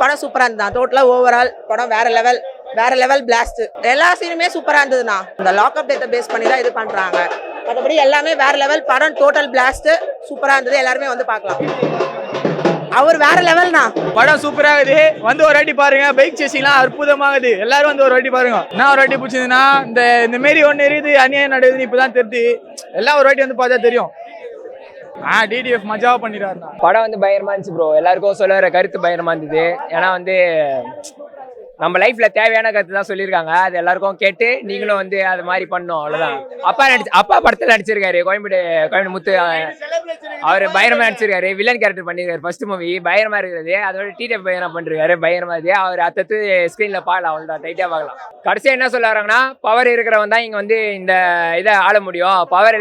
படம் சூப்பரா இருந்தா. டோட்டலா ஓவரால் படம் வேற லெவல் பிளாஸ்ட். எல்லா சீனுமே சூப்பரா இருந்ததுண்ணா. இந்த லாக்அப் டேட்டை பேஸ் பண்ணி தான் இது பண்றாங்க. மற்றபடி எல்லாமே வேற லெவல் படம். டோட்டல் பிளாஸ்ட் சூப்பரா இருந்தது. எல்லாருமே வந்து பார்க்கலாம். அவர் வேற லெவல்னா. படம் சூப்பரா இருக்குது. வந்து ஒரு வாட்டி பாருங்க. பைக் சேசிங்லாம் அற்புதமாகுது. எல்லாரும் வந்து ஒரு வாட்டி பாருங்க. நான் ஒரு வாட்டி பிடிச்சதுன்னா இந்த மாரி ஒன்று இருக்குது, அநியாயம் நடக்குதுன்னு இப்பதான் தெரியுது. எல்லாம் ஒரு வாட்டி வந்து பார்த்தா தெரியும். டிடிஎஃப் மஜாவா பண்ணிடுறாரு. படம் வந்து பயங்கரமா இருந்துச்சு ப்ரோ. எல்லாருக்கும் சொல்ல வர கருத்து பயங்கரமா இருந்தது. ஏன்னா வந்து நம்ம லைஃப்ல தேவையான கருத்து தான் சொல்லியிருக்காங்க. அது எல்லாருக்கும் கேட்டு நீங்களும் வந்து அது மாதிரி பண்ணோம். அவ்வளவுதான். அப்பா படத்துல நடிச்சிருக்காரு. கோயம்பேடு முத்து அவர் பயங்கரமா நடிச்சிருக்காரு. வில்லன் கேரக்டர் பண்ணிருக்காரு. ஃபர்ஸ்ட் மூவி பயங்கரமா இருக்கிறது. அதோட டிடிஎஃப் பயங்கரமா பண்ணிருக்காரு. பயங்கரமா இது அவர் அத்தத்து ஸ்கிரீன்ல பார்க்கலாம். அவ்வளவுதான். டைட்டா பார்க்கலாம். கடைசியா என்ன சொல்ல வராங்கன்னா, பவர் இருக்கிறவன் தான் இங்க வந்து இந்த இதை ஆள முடியும். பவர்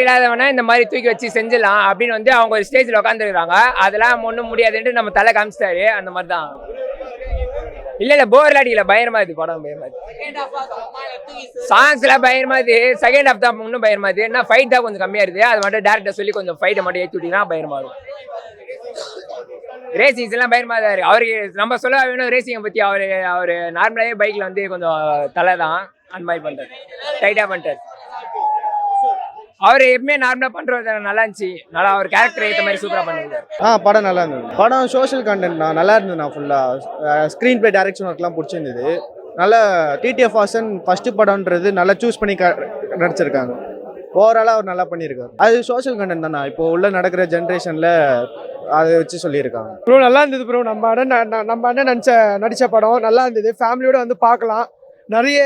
இல்லாதவன இந்த மாதிரி தூக்கி வச்சு செஞ்சிடலாம் அப்படின்னு வந்து அவங்க ஒரு ஸ்டேஜ்ல உட்காந்துருக்காங்க. அதெல்லாம் ஒன்றும் முடியாதுன்ட்டு நம்ம தலை காமிச்சிட்டாரு. அந்த மாதிரி தான். இல்ல போர் அடிக்கல. பயங்கரமா இது படம். பயங்கரமா சாங்ஸ் எல்லாம் பயங்கரமா இது. செகண்ட் ஹாஃப் தான் இன்னும் பயங்கரமா இது. என்ன ஃபைட் தான் கொஞ்சம் கம்மியா இருக்கு. அது மட்டும் டேரக்டர் சொல்லி கொஞ்சம் ஃபைட்டை மட்டும் ஏற்றி விட்டீங்கன்னா பயங்கரமா இருக்கும். ரேசிங்ஸ் எல்லாம் பயங்கரமா தான் இருக்கு. அவருக்கு நம்ம சொல்ல வேணும் ரேசிங்கை பத்தி. அவரு நார்மலாவே பைக்ல வந்து கொஞ்சம் தலை தான் அந்த மாதிரி பண்றாரு. டைட்டா பண்றாரு. அவர் எப்பவுமே நார்மலா பண்றது நல்லா இருந்துச்சு. நல்லா அவர் கேரக்டர் ஏற்ற மாதிரி சூப்பரா பண்ணிருந்தாரு. படம் நல்லா இருந்தது. படம் சோஷியல் கண்டென்ட் நல்லா இருந்தது. ஃபுல்லா ஸ்க்ரீன் பிளே டைரக்ஷன் ஒர்க்லாம் பிடிச்சிருந்தது. நல்லா டிடிஎஃப் வாசன் ஃபர்ஸ்ட் படம்ன்றது நல்லா சூஸ் பண்ணி நடிச்சிருக்காங்க. ஓவராலாக அவர் நல்லா பண்ணியிருக்காரு. அது சோஷியல் கண்டென்ட் தானே. இப்போ உள்ள நடக்கிற ஜென்ரேஷனில் அதை வச்சு சொல்லியிருக்காங்க. ப்ரோ நல்லா இருந்தது ப்ரோ. நம்ம அண்ணன் நடித்த படம் நல்லா இருந்தது. ஃபேமிலியோடு வந்து பார்க்கலாம். நிறைய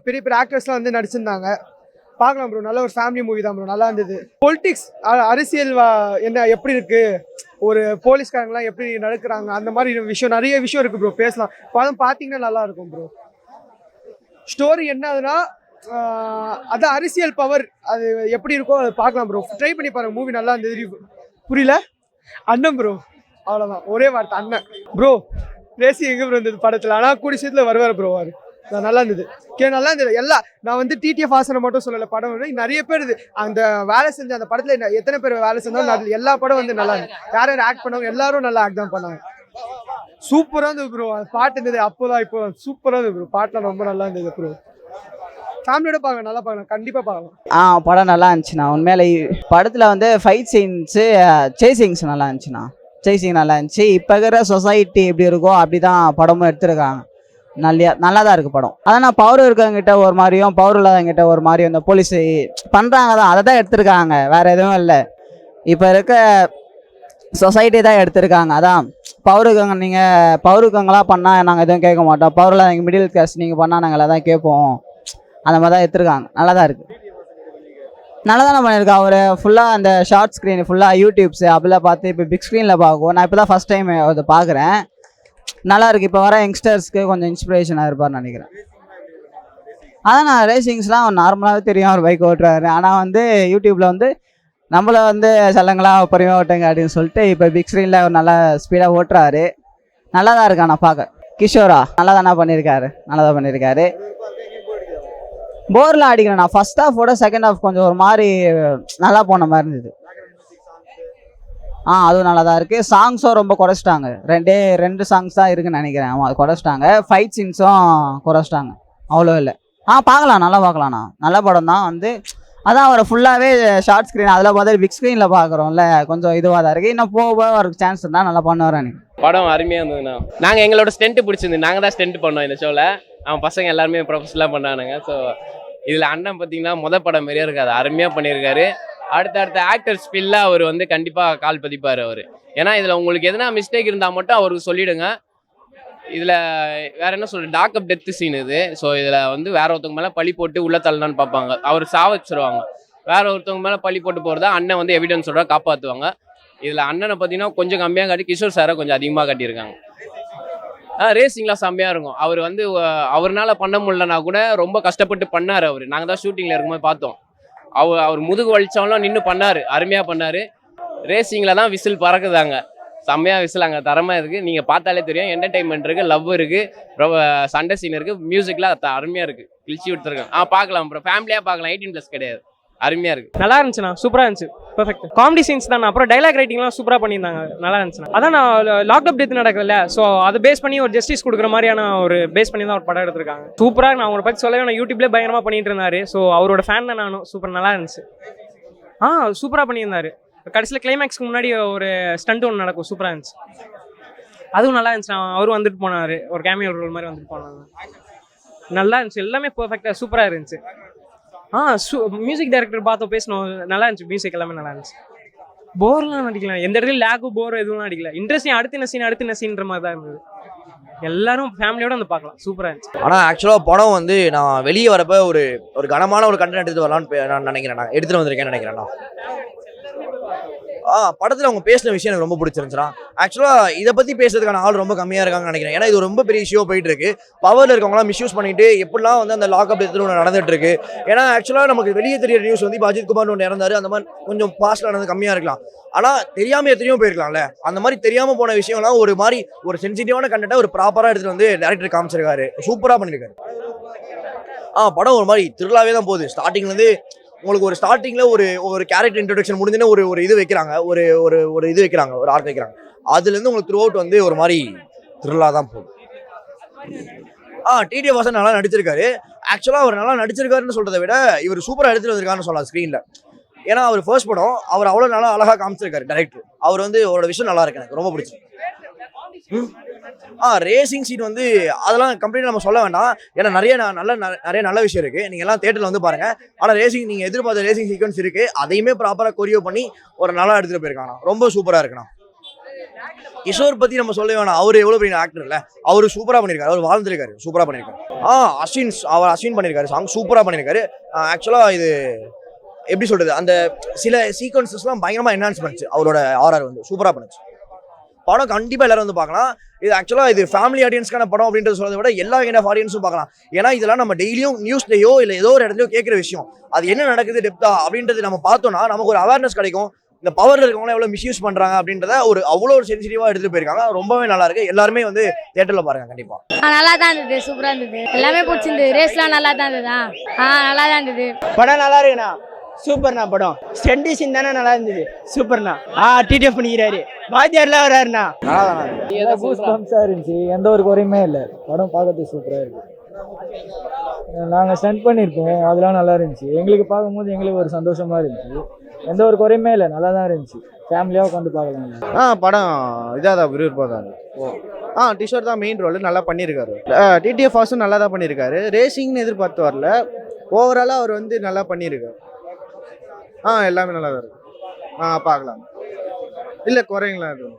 பெரிய பெரிய ஆக்டர்ஸ்லாம் வந்து நடிச்சிருந்தாங்க. பார்க்கலாம் ப்ரோ. நல்ல ஒரு ஃபேமிலி மூவி தான் ப்ரோ. நல்லா இருந்தது. பொலிட்டிக்ஸ் அரசியல் என்ன எப்படி இருக்குது, ஒரு போலீஸ்காரங்களாம் எப்படி நடக்கிறாங்க, அந்த மாதிரி விஷயம் நிறைய விஷயம் இருக்குது ப்ரோ. பேசலாம். படம் பார்த்தீங்கன்னா நல்லா இருக்கும் ப்ரோ. ஸ்டோரி என்னதுன்னா அதான் அரசியல் பவர் அது எப்படி இருக்கோ அதை பார்க்கலாம் ப்ரோ. ட்ரை பண்ணி பாருங்க. மூவி நல்லா இருந்தது. புரியல அண்ணன் ப்ரோ. அவ்வளோதான். ஒரே வார்த்தை அண்ணன் ப்ரோ. ரேசி எங்கே ப்ரோ இருந்தது படத்தில். ஆனால் கூடிய சீட்டில் வருவார் ப்ரோ. நல்லா இருந்தது. நல்லா இருந்தது. எல்லாம் நான் வந்து டிடிஎஃப் வாசனை மட்டும் சொல்லலை. படம் நிறைய பேர் இது அந்த வேலை செஞ்ச அந்த படத்தில் எத்தனை பேர் வேலை செஞ்சாலும் எல்லா படம் வந்து நல்லா இருந்தது. யாரும் ஆக்ட் பண்ணவங்க எல்லாரும் நல்லா ஆக்ட் தான் பண்ணாங்க. சூப்பராக இருந்தது ப்ரோ. பாட்டு இருந்தது அப்போதான் இப்போ சூப்பராக இருந்தது ப்ரோ. பாட்டுலாம் ரொம்ப நல்லா இருந்தது ப்ரோ. ஃபேமிலியோட பார்க்கலாம். நல்லா பார்க்கலாம். கண்டிப்பாக பார்க்கலாம். படம் நல்லா இருந்துச்சுண்ணா. உண்மையிலே படத்தில் வந்து ஃபைட் சீன்ஸு சேசிங்ஸ் நல்லா இருந்துச்சுண்ணா. சேசிங் நல்லா இருந்துச்சு. இப்போ இருக்கிற சொசைட்டி எப்படி இருக்கோ அப்படி தான் படமும் எடுத்துருக்காங்க. நல்லா தான் இருக்குது படம். அதான் நான் பவர் இருக்கவங்கிட்ட ஒரு மாதிரியும் பவர் இல்லாதவங்கிட்ட ஒரு மாதிரியும் இந்த போலீஸ் பண்ணுறாங்க தான். அதை தான் எடுத்திருக்காங்க. வேறு எதுவும் இல்லை. இப்போ இருக்க சொசைட்டி தான் எடுத்திருக்காங்க. அதான் பவர் இருக்கவங்க நீங்கள் பவர் இருக்கவங்களாம் பண்ணால் நாங்கள் எதுவும் கேட்க மாட்டோம். பவர் இல்லாதவங்க மிடில் கிளாஸ் நீங்கள் பண்ணால் நாங்கள் எல்லாம் தான் கேட்போம். அந்த மாதிரி தான் எடுத்துருக்காங்க. நல்லா தான் இருக்குது. நல்லா தானே பண்ணியிருக்கேன். அவர் ஃபுல்லாக அந்த ஷார்ட் ஸ்க்ரீன் ஃபுல்லாக யூடியூப்ஸு அப்படிலாம் பார்த்து இப்போ பிக் ஸ்க்ரீனில் பார்க்கும். நான் இப்போ தான் ஃபஸ்ட் டைம் அதை பார்க்குறேன். நல்லா இருக்குது. இப்போ வர யங்ஸ்டர்ஸ்க்கு கொஞ்சம் இன்ஸ்பிரேஷனாக இருப்பார்னு நினைக்கிறேன். அதான் நான் ரேசிங்ஸ்லாம் நார்மலாகவே தெரியும். அவர் பைக் ஓட்டுறாரு. ஆனால் வந்து யூடியூப்பில் வந்து நம்மளை வந்து செல்லங்களாக பொறுமையாக ஓட்டுங்க அப்படின்னு சொல்லிட்டு இப்போ பிக் ஸ்க்ரீனில் அவர் நல்லா ஸ்பீடாக ஓட்டுறாரு. நல்லா தான் இருக்கா. நான் பார்க்க கிஷோரா நல்லா தானே பண்ணியிருக்காரு. நல்லா தான் பண்ணியிருக்காரு. போர்லாம் அடிக்கிறேன். நான் ஃபர்ஸ்ட் ஹாஃபோட செகண்ட் ஹாஃப் கொஞ்சம் ஒரு மாதிரி நல்லா போன மாதிரி இருந்தது. அதுவும் நல்லா தான் இருக்குது. சாங்ஸும் ரொம்ப குறைச்சிட்டாங்க. ரெண்டு சாங்ஸ் தான் இருக்குன்னு நினைக்கிறேன். அது குறைச்சிட்டாங்க. ஃபைட் சீன்ஸும் குறைச்சிட்டாங்க. அவ்வளோ இல்லை. பார்க்கலாம். நல்லா பார்க்கலாம்ண்ணா. நல்ல படம் தான். வந்து அதான் அவரை ஃபுல்லாகவே ஷார்ட் ஸ்க்ரீன் அதில் பார்த்து பிக் ஸ்க்ரீனில் பார்க்குறோம்ல கொஞ்சம் இதுவாக தான் இருக்குது. இன்னும் போக அவருக்கு சான்ஸ் இருந்தால் நல்லா பண்ணுவார். படம் அருமையாக இருந்ததுண்ணா. நாங்கள் எங்களோட ஸ்டென்ட்டு பிடிச்சிருந்து நாங்கள் தான் ஸ்டென்ட் பண்ணோம் இந்த ஷோவில். அவன் பசங்க எல்லாருமே ப்ரொஃபஷனலாக பண்ணானுங்க. ஸோ இதில் அண்ணன் பார்த்தீங்கன்னா படம் மாரியே இருக்காது. அருமையாக பண்ணியிருக்காரு. அடுத்த ஆக்டர்ஸ் ஃபீல்டில் அவர் வந்து கண்டிப்பாக கால் பதிப்பார் அவர். ஏன்னா இதில் உங்களுக்கு எதனா மிஸ்டேக் இருந்தால் மட்டும் அவருக்கு சொல்லிவிடுங்க. இதில் வேறு என்ன சொல்கிறது, டாக்அப் டெத்து சீன் இது. ஸோ இதில் வந்து வேற ஒருத்தவங்க மேலே பழி போட்டு உள்ளே தள்ளலான்னு பார்ப்பாங்க. அவர் சாவச்சிருவாங்க. வேற ஒருத்தவங்க மேலே பழி போட்டு போகிறதா அண்ணன் வந்து எவிடன்ஸோட காப்பாற்றுவாங்க. இதில் அண்ணனை பார்த்தீங்கன்னா கொஞ்சம் கம்மியாக காட்டி கிஷோர் சாரை கொஞ்சம் அதிகமாக காட்டியிருக்காங்க. ரேசிங்லாம் செம்மையாக இருக்கும். அவர் வந்து அவர்னால பண்ண முடியலன்னா கூட ரொம்ப கஷ்டப்பட்டு பண்ணார் அவர். நாங்கள் தான் ஷூட்டிங்கில் இருக்கும்போது பார்த்தோம். அவர் முதுகு வலிச்சாலும் நின்று பண்ணார். அருமையாக பண்ணார். ரேசிங்கில் தான் விசில் பறக்குதாங்க. செம்மையாக விசில் அங்கே தரமாக இருக்குது. நீங்கள் பார்த்தாலே தெரியும். என்டர்டைன்மெண்ட் இருக்குது, லவ் இருக்குது, சண்டை சீன் இருக்குது, மியூசிக்லாம் அருமையாக இருக்குது. கிழிச்சி விட்டுருக்கேன். பார்க்கலாம் ப்ரோ. ஃபேமிலியாக பார்க்கலாம். 18+ கிடையாது. அருமையாக இருக்குது. நல்லா இருந்துச்சுண்ணா, சூப்பராக இருந்துச்சு, பெர்ஃபெக்ட். காமெடி சீன்ஸ் தான், அப்புறம் டைலாக் ரைட்டிங்லாம் சூப்பராக பண்ணியிருந்தாங்க, நல்லா இருந்துச்சுண்ணா. அதான் நான் லாக்அப் டெத் நடக்கல, ஸோ அதை பேஸ் பண்ணி ஒரு ஜஸ்டிஸ் கொடுக்குற மாதிரியான ஒரு பேஸ் பண்ணி தான் ஒரு படம் எடுத்திருக்காங்க. சூப்பராக, நான் அவரை பற்றி சொல்லவே நான் யூடியூப்லேயே பயங்கரமாக பண்ணிட்டு இருந்தாரு. ஸோ அவரோட ஃபேன் தான் நானும். சூப்பர், நல்லா இருந்துச்சு. சூப்பராக பண்ணியிருந்தாரு. கடைசியில் கிளைமேக்ஸ்க்கு முன்னாடி ஒரு ஸ்டண்ட் ஒன்று நடக்கும், சூப்பராக இருந்துச்சு. அதுவும் நல்லா இருந்துச்சு. அவரும் வந்துட்டு போனார், ஒரு கேமியோ ரோல் மாதிரி வந்துட்டு போனாங்க. நல்லா இருந்துச்சு, எல்லாமே பெர்ஃபெக்டாக சூப்பராக இருந்துச்சு. மியூசிக் டைரக்டர் பார்த்து பேசணும், நல்லா இருந்துச்சு. மியூசிக் எல்லாமே நல்லா இருந்துச்சு. போர்லாம் நடிக்கல, எந்த இடத்துல லேகு போர் எதுவும் நடிக்கல. இன்ட்ரெஸ்டிங், அடுத்த சீன்ற மாதிரி தான் இருந்தது. எல்லாரும் ஃபேமிலியோட வந்து பார்க்கலாம், சூப்பராக இருந்துச்சு. ஆனால் ஆக்சுவலாக படம் வந்து நான் வெளியே வரப்போ ஒரு கனமான ஒரு கண்டென்ட் எடுத்துட்டு வரலான்னு நான் நினைக்கிறேன். நான் எடுத்துகிட்டு வந்திருக்கேன்னு நினைக்கிறேன். நான் படத்தில் அவங்க பேசின விஷயம் எனக்கு ரொம்ப பிடிச்சிருந்துச்சுன்னா. ஆக்சுவலாக இதை பற்றி பேசுறதுக்கான ஆள் ரொம்ப கம்மியாக இருக்காங்கன்னு நினைக்கிறேன். ஏன்னா இது ரொம்ப பெரிய இஷ்யூ போயிட்டு இருக்கு. பவரில் இருக்கவங்களாம் மிஸ்யூஸ் பண்ணிட்டு எப்படிலாம் வந்து அந்த லாக்அப் எடுத்துட்டு ஒன்று நடந்துட்டு இருக்கு. ஏன்னா ஆக்சுவலாக நமக்கு வெளியே தெரிய நியூஸ் வந்து இப்போ அஜித் குமார் ஒன்று இறந்தாரு, அந்த மாதிரி கொஞ்சம் பாஸ்ட்ல நடந்து கம்மியாக இருக்கலாம். ஆனால் தெரியாமல் எத்தனையோ போயிருக்கலாம்ல. அந்த மாதிரி தெரியாமல் போன விஷயம்லாம் ஒரு மாதிரி ஒரு சென்சிட்டிவான கண்டென்ட்டை ஒரு ப்ராப்பராக எடுத்துகிட்டு வந்து டேரக்டர் காமிச்சிருக்காரு, சூப்பராக பண்ணியிருக்காரு. படம் ஒரு மாதிரி திருவிழாவே தான் போகுது. ஸ்டார்டிங்லேருந்து உங்களுக்கு ஒரு ஸ்டார்டிங்கில் ஒரு கேரக்டர் இன்ட்ரடக்ஷன் முடிஞ்சுன்னு ஒரு இது வைக்கிறாங்க, ஒரு இது வைக்கிறாங்க, ஒரு ஆர்க் வைக்கிறாங்க. அதுலேருந்து உங்களுக்கு த்ரூ அவுட் வந்து ஒரு மாதிரி திருவிழா தான் போகுது. டிடிஎஃப் வாசன் நல்லா நடிச்சிருக்காரு. ஆக்சுவலாக அவர் நல்லா நடிச்சிருக்காருன்னு சொல்கிறத விட இவர் சூப்பராக எடுத்துகிட்டு வந்திருக்காருன்னு சொல்லலாம் ஸ்க்ரீனில். ஏன்னா அவர் ஃபர்ஸ்ட் படம் அவர் அவ்வளோ நல்லா அழகாக காமிச்சிருக்காரு டைரக்டர். அவர் வந்து அவரோட விஷயம் நல்லா இருக்கு, எனக்கு ரொம்ப பிடிச்சி. ரேசிங் சீன் வந்து அதெல்லாம் கம்ப்ளீட்டாக நம்ம சொல்ல வேண்டாம். ஏன்னா நிறைய நல்ல விஷயம் இருக்குது. நீங்கள் எல்லாம் தேட்டரில் வந்து பாருங்கள். ஆனால் ரேசிங் நீங்கள் எதிர்பார்த்த ரேசிங் சீக்வன்ஸ் இருக்குது, அதையுமே ப்ராப்பராக கொரியோ பண்ணி ஒரு நல்லா எடுத்துகிட்டு போயிருக்காங்க. ரொம்ப சூப்பராக இருக்குண்ணா. கிஷோர் பற்றி நம்ம சொல்ல வேணாம், அவர் எவ்வளோ பெரிய ஆக்டர் இல்லை, அவர் சூப்பராக பண்ணியிருக்காரு, அவர் வாழ்ந்துருக்காரு, சூப்பராக பண்ணியிருக்காரு. அஸ்வின் பண்ணியிருக்காரு, சாங் சூப்பராக பண்ணியிருக்காரு. ஆக்சுவலாக இது எப்படி சொல்கிறது, அந்த சில சீக்வன்சஸ்லாம் பயங்கரமாக என்ஹான்ஸ் பண்ணிச்சு. அவரோட ஆர்ஆர் வந்து சூப்பராக பண்ணிச்சு. படம் கண்டிப்பாக எல்லாரும் வந்து பார்க்கலாம். இது ஆக்சுவலாக இது ஃபேமிலி ஆடியன்ஸ்க்கான படம் அப்படின்றது சொல்றதை விட எல்லா கைண்ட் ஆஃப் ஆடியன்ஸும் பார்க்கலாம். ஏன்னா இதெல்லாம் நம்ம டெய்லியும் நியூஸ்லையோ இல்லை ஏதோ ஒரு இடத்துலையோ கேட்குற விஷயம். அது என்ன நடக்குது டெப்தா அப்படின்றது நம்ம பார்த்தோம்னா நமக்கு ஒரு அவேர்னஸ் கிடைக்கும். இந்த பவரில் இருக்கவங்களாம் எவ்வளோ மிஸ்யூஸ் பண்ணுறாங்க அப்படின்றத அவ்வளோ ஒரு சென்சிட்டிவாக எடுத்துகிட்டு போயிருக்காங்க. ரொம்பவே நல்லா இருக்கு. எல்லாருமே வந்து தேட்டரில் பாருங்க கண்டிப்பாக. நல்லா தான் இருந்தது, சூப்பராக இருந்தது, எல்லாமே பிடிச்சிருந்தது. ரேஸ்லாம் நல்லா தான் இருந்ததா? நல்லா தான் இருந்தது. படம் நல்லா இருக்குண்ணா, சூப்பர்ண்ணா. படம் ஸ்டெண்டி சீன் தானே நல்லா இருந்தது, சூப்பர்ண்ணா. டிடிஎஃப் பண்ணிக்கிறாரு, வாத்தியார்லாம் வராருண்ணா, நல்லா தான் இருந்துச்சு. எந்த ஒரு குறையுமே இல்லை. படம் பார்க்கறதுக்கு சூப்பராக இருக்கு. நாங்கள் ஸ்டண்ட் பண்ணியிருக்கோம், அதெல்லாம் நல்லா இருந்துச்சு. எங்களுக்கு பார்க்கும்போது எங்களுக்கு ஒரு சந்தோஷமா இருந்துச்சு. எந்த ஒரு குறையுமே இல்லை, நல்லா தான் இருந்துச்சு. ஃபேமிலியாக உட்காந்து பார்க்கலாம். படம் இதாக தான் விருப்பம் தான். டிஷோர் தான் மெயின் ரோல், நல்லா பண்ணியிருக்காரு. டிடிஎஃப் வாசன் நல்லா தான் பண்ணியிருக்காரு. ரேசிங்னு எதிர்பார்த்து வரல, ஓவராலாக அவர் வந்து நல்லா பண்ணியிருக்காரு. எல்லாமே நல்லா தான் இருக்கு. பார்க்கலாம், இல்லை குறைங்களா எதுவும்